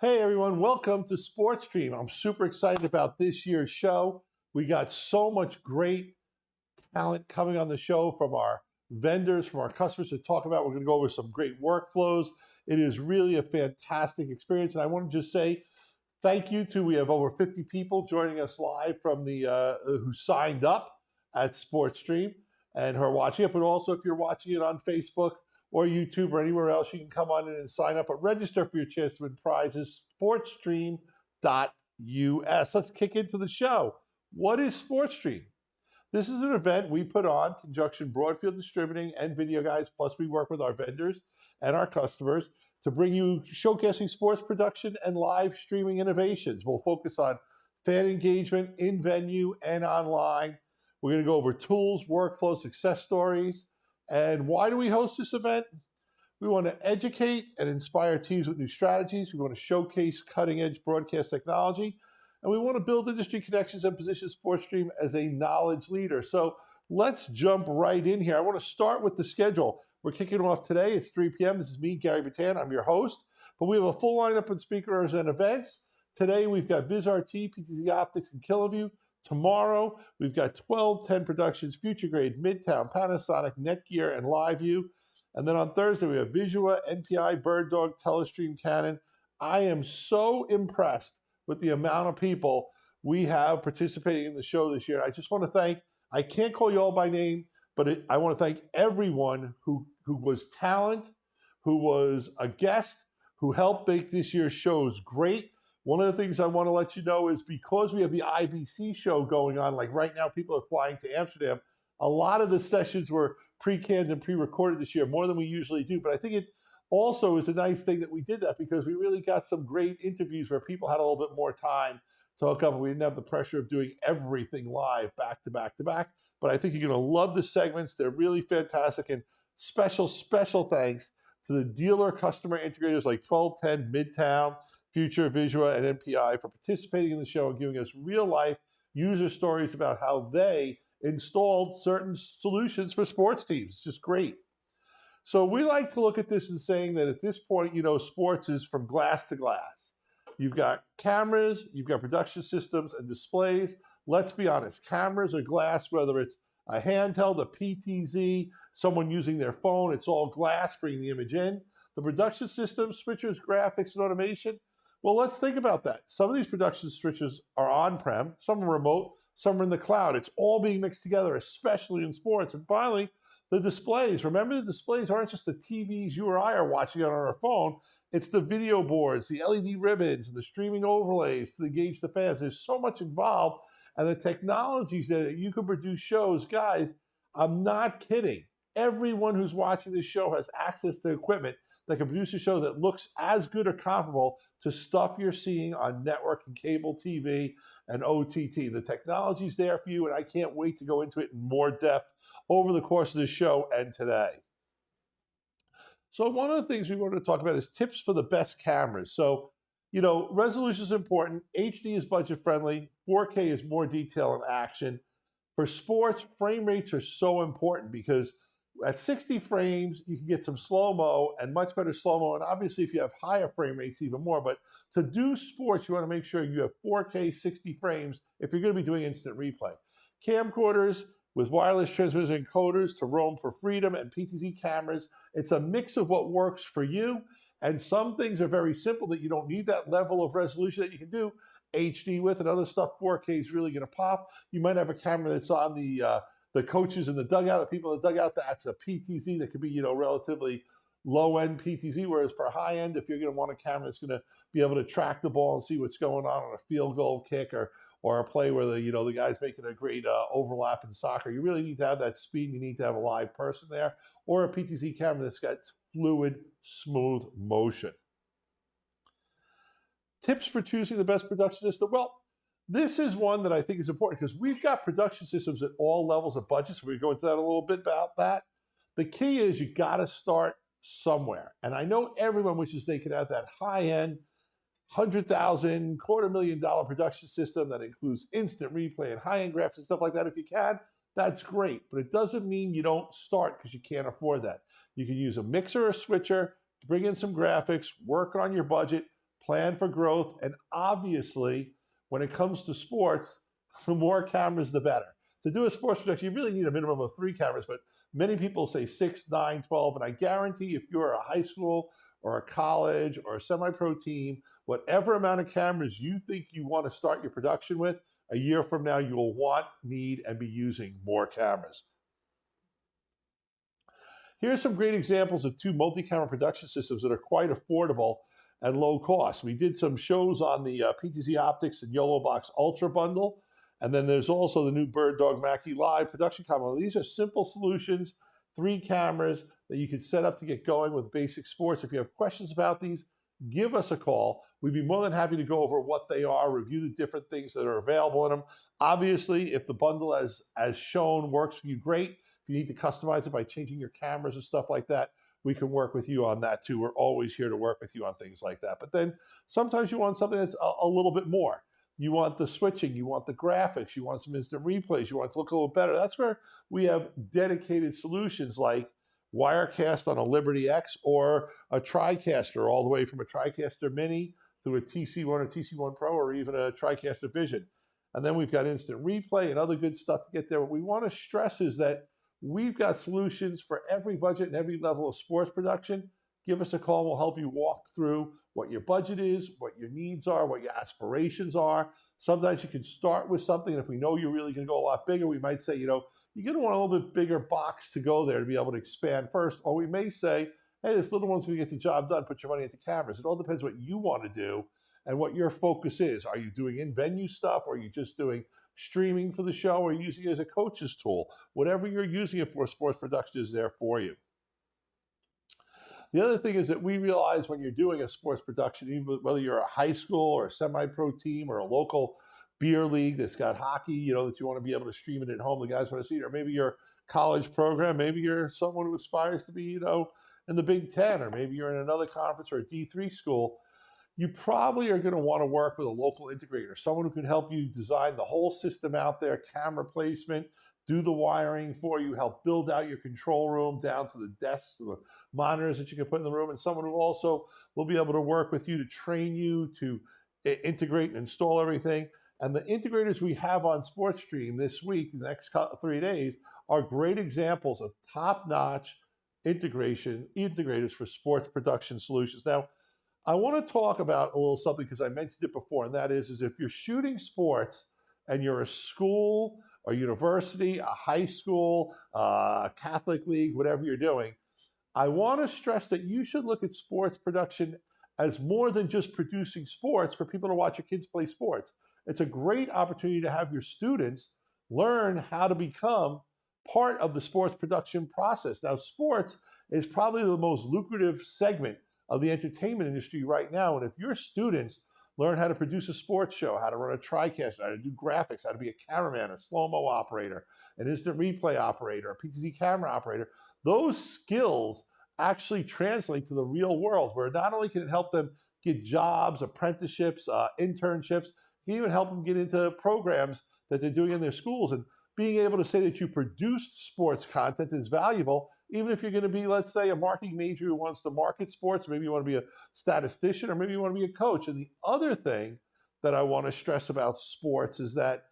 Hey everyone, welcome to SportStream. I'm super excited about this year's show. We got so much great talent coming on the show from our vendors, from our customers to talk about. We're going to go over some great workflows. It is really a fantastic experience. And I want to just say thank you to, we have over 50 people joining us live from the, who signed up at SportStream and who are watching it. But also if you're watching it on Facebook, or YouTube or anywhere else, you can come on in and sign up, but register for your chance to win prizes, sportstream.us. Let's kick into the show. What is SportStream? This is an event we put on, conjunction Broadfield Distributing and Videoguys, plus we work with our vendors and our customers to bring you showcasing sports production and live streaming innovations. We'll focus on fan engagement in venue and online. We're going to go over tools, workflows, success stories. And why do we host this event? We want to educate and inspire teams with new strategies. We want to showcase cutting-edge broadcast technology. And we want to build industry connections and position SportStream as a knowledge leader. So let's jump right in here. I want to start with the schedule. We're kicking off today. It's 3 p.m. This is me, Gary Batan. I'm your host. But we have a full lineup of speakers and events. Today we've got VizRT, PTZ Optics, and Kiloview. Tomorrow, we've got 1210 Productions, Future Grade, Midtown, Panasonic, Netgear, and LiveView. And then on Thursday, we have Visua, NPI, BirdDog, Telestream, Canon. I am so impressed with the amount of people we have participating in the show this year. I just want to thank, I can't call you all by name, but I want to thank everyone who was talent, who was a guest, who helped make this year's shows great. One of the things I want to let you know is because we have the IBC show going on, like right now people are flying to Amsterdam, a lot of the sessions were pre-canned and pre-recorded this year, more than we usually do. But I think it also is a nice thing that we did that because we really got some great interviews where people had a little bit more time to hook up. We didn't have the pressure of doing everything live back to back to back. But I think you're going to love the segments. They're really fantastic. And special thanks to the dealer customer integrators like 1210, Midtown, Future, Visua, and NPI for participating in the show and giving us real-life user stories about how they installed certain solutions for sports teams. It's just great. So we like to look at this and saying that at this point, you know, sports is from glass to glass. You've got cameras, you've got production systems and displays. Let's be honest, cameras are glass, whether it's a handheld, a PTZ, someone using their phone, it's all glass, bringing the image in. The production systems, switchers, graphics, and automation, well, let's think about that. Some of these production switches are on-prem, some are remote, some are in the cloud. It's all being mixed together, especially in sports. And finally, the displays. Remember, the displays aren't just the TVs you or I are watching on our phone. It's the video boards, the LED ribbons, and the streaming overlays to engage the fans. There's so much involved. And the technologies that you can produce shows, guys, I'm not kidding. Everyone who's watching this show has access to equipment that can produce a show that looks as good or comparable to stuff you're seeing on network and cable TV and OTT. The technology's there for you, and I can't wait to go into it in more depth over the course of the show and today. So one of the things we wanted to talk about is tips for the best cameras. So, you know, resolution is important. HD is budget friendly. 4K is more detail and action. For sports, frame rates are so important because at 60 frames, you can get some slow-mo and much better slow-mo. And obviously, if you have higher frame rates, even more. But to do sports, you want to make sure you have 4K 60 frames if you're going to be doing instant replay. Camcorders with wireless transmitters and encoders to roam for freedom and PTZ cameras. It's a mix of what works for you. And some things are very simple that you don't need that level of resolution that you can do HD with, and other stuff 4K is really going to pop. You might have a camera that's on the coaches in the dugout, the people in the dugout, that's a PTZ that could be, you know, relatively low-end PTZ, whereas for high-end, if you're going to want a camera that's going to be able to track the ball and see what's going on a field goal kick or a play where the guy's making a great overlap in soccer, you really need to have that speed. You need to have a live person there, or a PTZ camera that's got fluid, smooth motion. Tips for choosing the best production system. Well, this is one that I think is important because we've got production systems at all levels of budgets. We're going to go into that a little bit about that. The key is you got to start somewhere. And I know everyone wishes they could have that high-end, $100,000, $250,000 production system that includes instant replay and high-end graphics and stuff like that. If you can, that's great. But it doesn't mean you don't start because you can't afford that. You can use a mixer or switcher, bring in some graphics, work on your budget, plan for growth, and obviously, when it comes to sports, the more cameras, the better. To do a sports production, you really need a minimum of 3 cameras, but many people say 6, 9, 12, and I guarantee if you're a high school or a college or a semi-pro team, whatever amount of cameras you think you want to start your production with, a year from now, you will want, need, and be using more cameras. Here are some great examples of 2 multi-camera production systems that are quite affordable and low cost. We did some shows on the PTZ Optics and YOLO Box Ultra bundle, and then there's also the new Bird Dog Mackie Live production combo. These are simple solutions, 3 cameras that you can set up to get going with basic sports. If you have questions about these, give us a call. We'd be more than happy to go over what they are, review the different things that are available in them. Obviously, if the bundle as shown works for you, great. If you need to customize it by changing your cameras and stuff like that, we can work with you on that too. We're always here to work with you on things like that. But then sometimes you want something that's a little bit more. You want the switching, you want the graphics, you want some instant replays, you want it to look a little better. That's where we have dedicated solutions like Wirecast on a Liberty X or a TriCaster, all the way from a TriCaster Mini through a TC1 or TC1 Pro or even a TriCaster Vision. And then we've got instant replay and other good stuff to get there. What we want to stress is that we've got solutions for every budget and every level of sports production. Give us a call. We'll help you walk through what your budget is, what your needs are, what your aspirations are. Sometimes you can start with something, and if we know you're really going to go a lot bigger, we might say, you know, you're going to want a little bit bigger box to go there to be able to expand first. Or we may say, hey, this little one's going to get the job done. Put your money into cameras. It all depends what you want to do and what your focus is. Are you doing in-venue stuff, or are you just doing streaming for the show, or using it as a coach's tool? Whatever you're using it for, sports production is there for you. The other thing is that we realize when you're doing a sports production, even whether you're a high school or a semi-pro team or a local beer league that's got hockey, you know, that you want to be able to stream it at home, the guys want to see it, or maybe your college program, maybe you're someone who aspires to be, you know, in the Big Ten, or maybe you're in another conference or a D3 school, you probably are going to want to work with a local integrator, someone who can help you design the whole system out there, camera placement, do the wiring for you, help build out your control room down to the desks, to the monitors that you can put in the room, and someone who also will be able to work with you to train you to integrate and install everything. And the integrators we have on SportStream this week, the next 3 days, are great examples of top-notch integrators for sports production solutions. Now, I want to talk about a little something because I mentioned it before, and that is if you're shooting sports and you're a school, a university, a high school, a Catholic league, whatever you're doing, I want to stress that you should look at sports production as more than just producing sports for people to watch your kids play sports. It's a great opportunity to have your students learn how to become part of the sports production process. Now, sports is probably the most lucrative segment of the entertainment industry right now. And if your students learn how to produce a sports show, how to run a TriCaster, how to do graphics, how to be a cameraman, a slow-mo operator, an instant replay operator, a PTZ camera operator, those skills actually translate to the real world, where not only can it help them get jobs, apprenticeships, internships, it can even help them get into programs that they're doing in their schools. And being able to say that you produced sports content is valuable, even if you're going to be, let's say, a marketing major who wants to market sports. Maybe you want to be a statistician, or maybe you want to be a coach. And the other thing that I want to stress about sports is that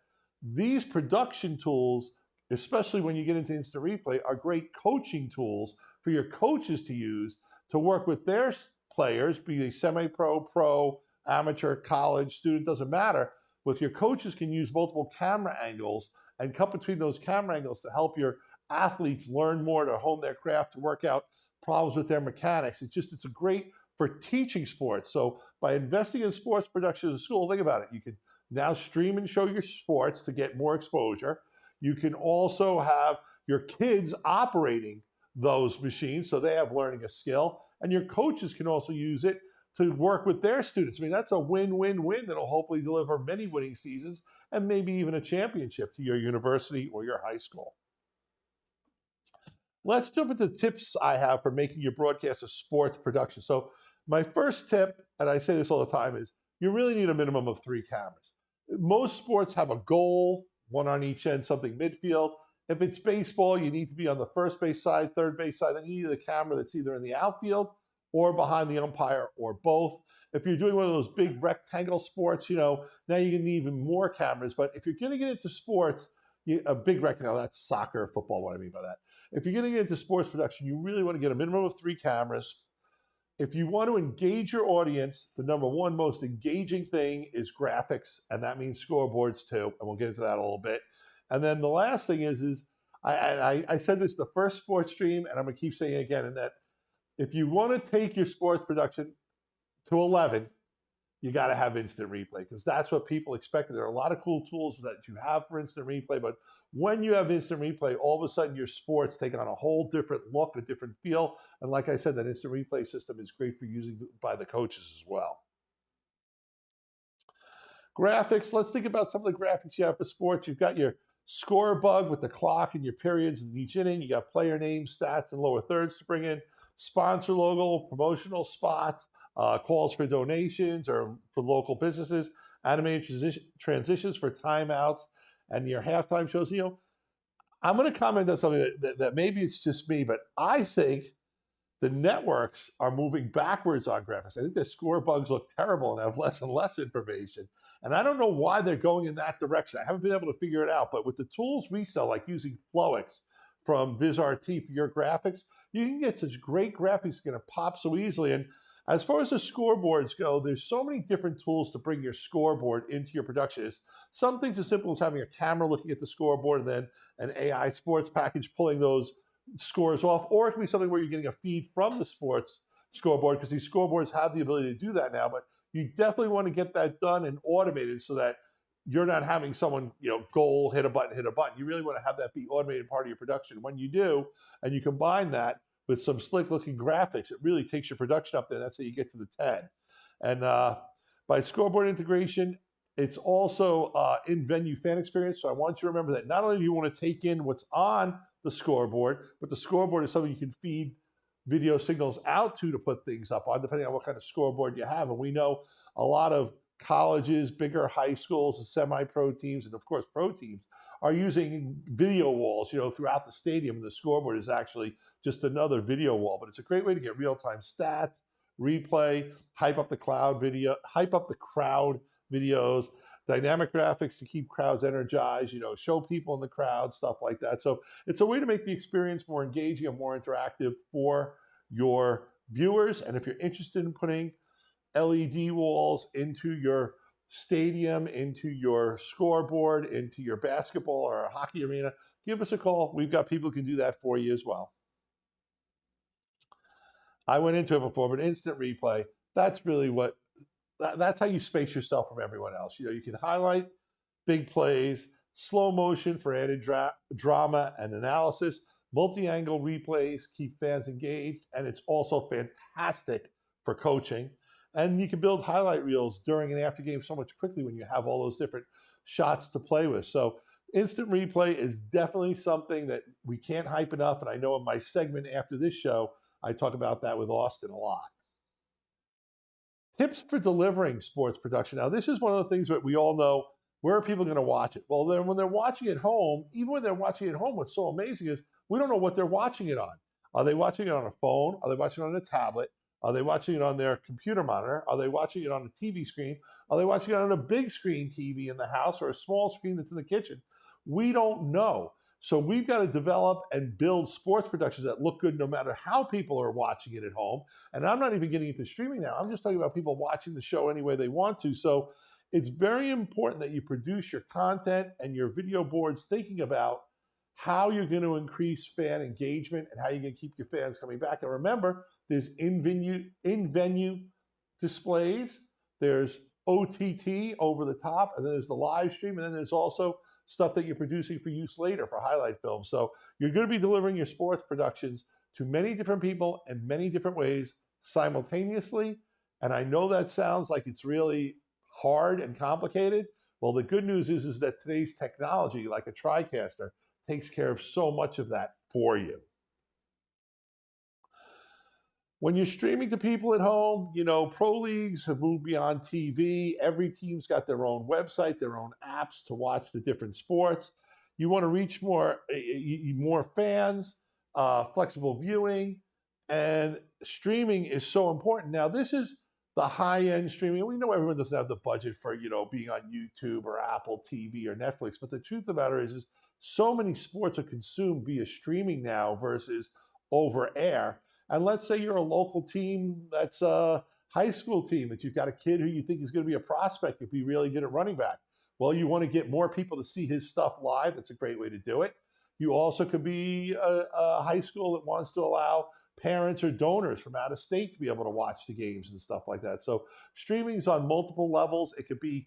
these production tools, especially when you get into instant replay, are great coaching tools for your coaches to use to work with their players, be they semi-pro, pro, amateur, college, student, doesn't matter. With your coaches can use multiple camera angles and cut between those camera angles to help your athletes learn more, to hone their craft, to work out problems with their mechanics. It's a great for teaching sports. So by investing in sports production in school, think about it. You can now stream and show your sports to get more exposure. You can also have your kids operating those machines so they have learning a skill, and your coaches can also use it to work with their students. I mean, that's a win-win-win that'll hopefully deliver many winning seasons and maybe even a championship to your university or your high school. Let's jump into tips I have for making your broadcast a sports production. So my first tip, and I say this all the time, is you really need a minimum of 3 cameras. Most sports have a goal, one on each end, something midfield. If it's baseball, you need to be on the first base side, third base side, then you need a camera that's either in the outfield or behind the umpire or both. If you're doing one of those big rectangle sports, now you can need even more cameras. But if you're going to get into sports, a big rectangle, that's soccer, football, what I mean by that. If you're going to get into sports production, you really want to get a minimum of 3 cameras. If you want to engage your audience, the number one most engaging thing is graphics, and that means scoreboards too, and we'll get into that a little bit. And then the last thing is I said this the first SportStream, and I'm going to keep saying it again, and that if you want to take your sports production to 11, you got to have instant replay, because that's what people expect. There are a lot of cool tools that you have for instant replay, but when you have instant replay, all of a sudden your sports take on a whole different look, a different feel. And like I said, that instant replay system is great for using by the coaches as well. Graphics, let's think about some of the graphics you have for sports. You've got your score bug with the clock and your periods in each inning. You got player names, stats, and lower thirds to bring in. Sponsor logo, promotional spots, calls for donations or for local businesses, animated transitions for timeouts, and your halftime shows. I'm going to comment on something that maybe it's just me, but I think the networks are moving backwards on graphics. I think the score bugs look terrible and have less and less information. And I don't know why they're going in that direction. I haven't been able to figure it out. But with the tools we sell, like using Flowix from VizRT for your graphics, you can get such great graphics that are going to pop so easily. And as far as the scoreboards go, there's so many different tools to bring your scoreboard into your production. It's some things as simple as having a camera looking at the scoreboard and then an AI sports package pulling those scores off, or it can be something where you're getting a feed from the sports scoreboard, because these scoreboards have the ability to do that now. But you definitely want to get that done and automated so that you're not having someone, goal, hit a button. You really want to have that be automated part of your production. When you do, and you combine that with some slick looking graphics, it really takes your production up there. That's how you get to the 10. And by scoreboard integration, it's also in-venue fan experience. So I want you to remember that not only do you want to take in what's on the scoreboard, but the scoreboard is something you can feed video signals out to put things up on, depending on what kind of scoreboard you have. And we know a lot of colleges, bigger high schools, and semi-pro teams, and of course pro teams are using video walls, throughout the stadium. And the scoreboard is actually just another video wall, but it's a great way to get real-time stats, replay, hype up the crowd videos, dynamic graphics to keep crowds energized, show people in the crowd, stuff like that. So it's a way to make the experience more engaging and more interactive for your viewers. And if you're interested in putting LED walls into your stadium, into your scoreboard, into your basketball or a hockey arena, give us a call. We've got people who can do that for you as well. I went into it before, but instant replay, that's really that's how you space yourself from everyone else. You can highlight big plays, slow motion for added drama and analysis, multi-angle replays, keep fans engaged, and it's also fantastic for coaching. And you can build highlight reels during and after games so much quickly when you have all those different shots to play with. So instant replay is definitely something that we can't hype enough. And I know in my segment after this show, I talk about that with Austin a lot. Tips for delivering sports production. Now, this is one of the things that we all know. Where are people going to watch it? Well, then when they're watching at home, even when they're watching at home, what's so amazing is we don't know what they're watching it on. Are they watching it on a phone? Are they watching it on a tablet? Are they watching it on their computer monitor? Are they watching it on a TV screen? Are they watching it on a big screen TV in the house or a small screen that's in the kitchen? We don't know. So we've got to develop and build sports productions that look good no matter how people are watching it at home. And I'm not even getting into streaming now. I'm just talking about people watching the show any way they want to. So it's very important that you produce your content and your video boards thinking about how you're going to increase fan engagement and how you're going to keep your fans coming back. And remember, there's in-venue displays, there's OTT over the top, and then there's the live stream, and then there's also stuff that you're producing for use later for highlight films. So you're going to be delivering your sports productions to many different people in many different ways simultaneously. And I know that sounds like it's really hard and complicated. Well, the good news is that today's technology, like a TriCaster, takes care of so much of that for you. When you're streaming to people at home, pro leagues have moved beyond TV. Every team's got their own website, their own apps to watch the different sports. You want to reach more fans, flexible viewing, And streaming is so important. Now, this is the high-end streaming. We know everyone doesn't have the budget for, being on YouTube or Apple TV or Netflix, but the truth of the matter is so many sports are consumed via streaming now versus over air. And let's say you're a local team that's a high school team, that you've got a kid who you think is going to be a prospect if be really good at running back. Well, you want to get more people to see his stuff live. That's a great way to do it. You also could be a high school that wants to allow parents or donors from out of state to be able to watch the games and stuff like that. So streaming is on multiple levels. It could be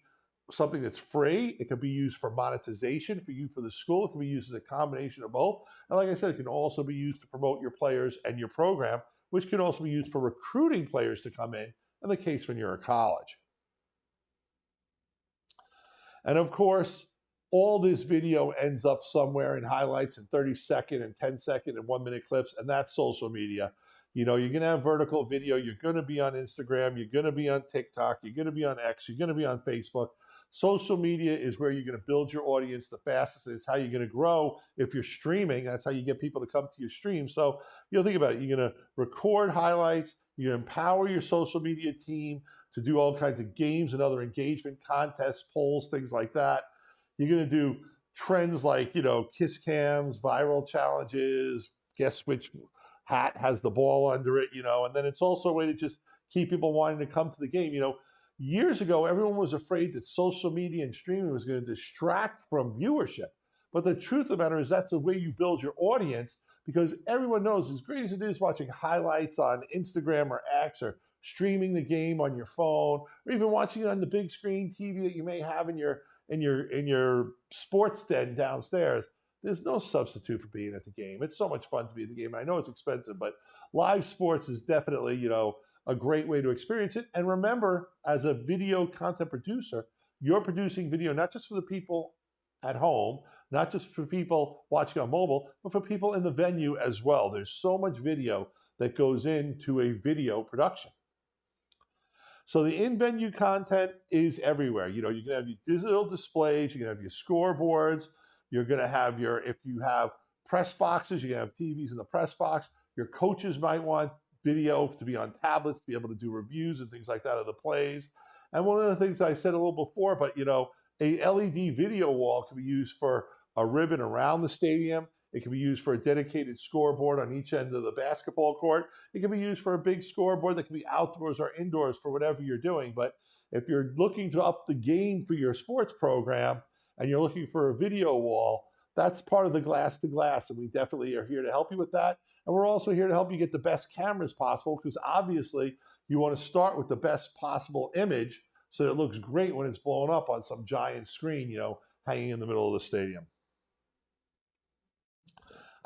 something that's free. It could be used for monetization for you, for the school. It can be used as a combination of both. And like I said, it can also be used to promote your players and your program, which can also be used for recruiting players to come in the case when you're a college. And of course, all this video ends up somewhere in highlights and 30-second and 10-second and 1-minute clips, and that's social media. You're going to have vertical video. You're going to be on Instagram. You're going to be on TikTok. You're going to be on X. You're going to be on Facebook. Social media is where you're going to build your audience the fastest. It's how you're going to grow. If you're streaming, that's how you get people to come to your stream. So, think about it. You're going to record highlights. You're going to empower your social media team to do all kinds of games and other engagement contests, polls, things like that. You're going to do trends like, kiss cams, viral challenges, guess which hat has the ball under it, and then it's also a way to just keep people wanting to come to the game. Years ago, everyone was afraid that social media and streaming was going to distract from viewership. But the truth of the matter is that's the way you build your audience, because everyone knows, as great as it is watching highlights on Instagram or X, or streaming the game on your phone, or even watching it on the big screen TV that you may have in your sports den downstairs, there's no substitute for being at the game. It's so much fun to be at the game. I know it's expensive, but live sports is definitely, a great way to experience it. And remember, as a video content producer, you're producing video not just for the people at home, not just for people watching on mobile, but for people in the venue as well. There's so much video that goes into a video production. So the in-venue content is everywhere. You're going to have your digital displays, you're going to have your scoreboards, you're going to have if you have press boxes, you're going to have TVs in the press box. Your coaches might want video to be on tablets, to be able to do reviews and things like that of the plays. And one of the things I said a little before, but a LED video wall can be used for a ribbon around the stadium. It can be used for a dedicated scoreboard on each end of the basketball court. It can be used for a big scoreboard that can be outdoors or indoors for whatever you're doing. But if you're looking to up the game for your sports program and you're looking for a video wall, that's part of the glass to glass. And we definitely are here to help you with that. And we're also here to help you get the best cameras possible, because obviously you want to start with the best possible image so that it looks great when it's blown up on some giant screen, hanging in the middle of the stadium.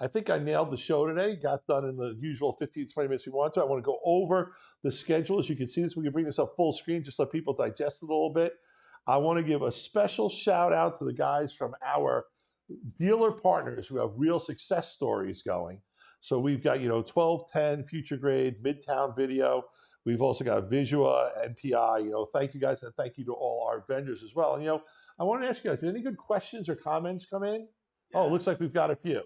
I think I nailed the show today, got done in the usual 15, 20 minutes we want to. I want to go over the schedule. As you can see this, we can bring this up full screen just so people digest it a little bit. I want to give a special shout out to the guys from our dealer partners who have real success stories going. So we've got, 1210, Future Grade, Midtown Video. We've also got Visua, NPI. Thank you guys, and thank you to all our vendors as well. And, I want to ask you guys, did any good questions or comments come in? Yeah. Oh, it looks like we've got a few.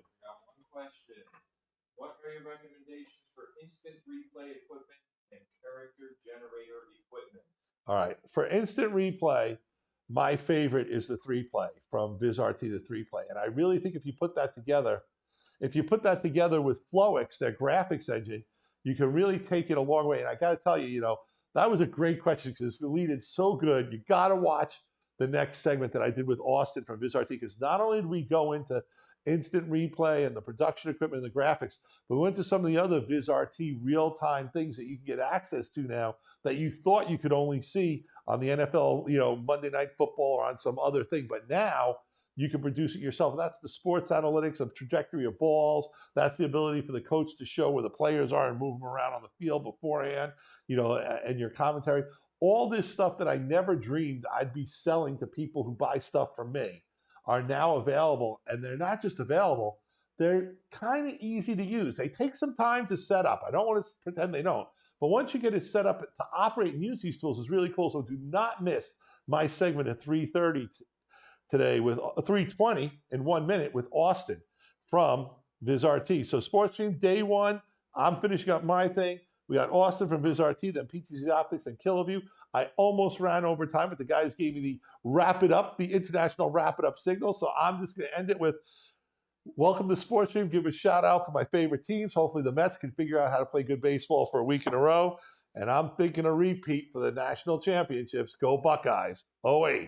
Question. What are your recommendations for instant replay equipment and character generator equipment? All right. For instant replay, my favorite is the 3Play from VizRT, the 3Play. And I really think if you put that together with FlowX, their graphics engine, you can really take it a long way. And I got to tell you, that was a great question because the lead is so good. You got to watch the next segment that I did with Austin from VizRT, because not only did we go into instant replay and the production equipment and the graphics, but we went to some of the other VizRT real-time things that you can get access to now that you thought you could only see on the NFL, Monday Night Football or on some other thing. But now you can produce it yourself. That's the sports analytics of trajectory of balls. That's the ability for the coach to show where the players are and move them around on the field beforehand, and your commentary. All this stuff that I never dreamed I'd be selling to people who buy stuff from me are now available. And they're not just available, they're kind of easy to use. They take some time to set up. I don't want to pretend they don't. But once you get it set up to operate and use these tools, it's really cool. So do not miss my segment at 3:30 today with 3:20 in 1 minute with Austin from VizRT. So SportStream day one, I'm finishing up my thing. We got Austin from VizRT, then PTZ Optics and Killaview. I almost ran over time, but the guys gave me the wrap it up, the international wrap it up signal. So I'm just going to end it with welcome to SportStream. Give a shout out for my favorite teams. Hopefully the Mets can figure out how to play good baseball for a week in a row. And I'm thinking a repeat for the national championships. Go Buckeyes. OH.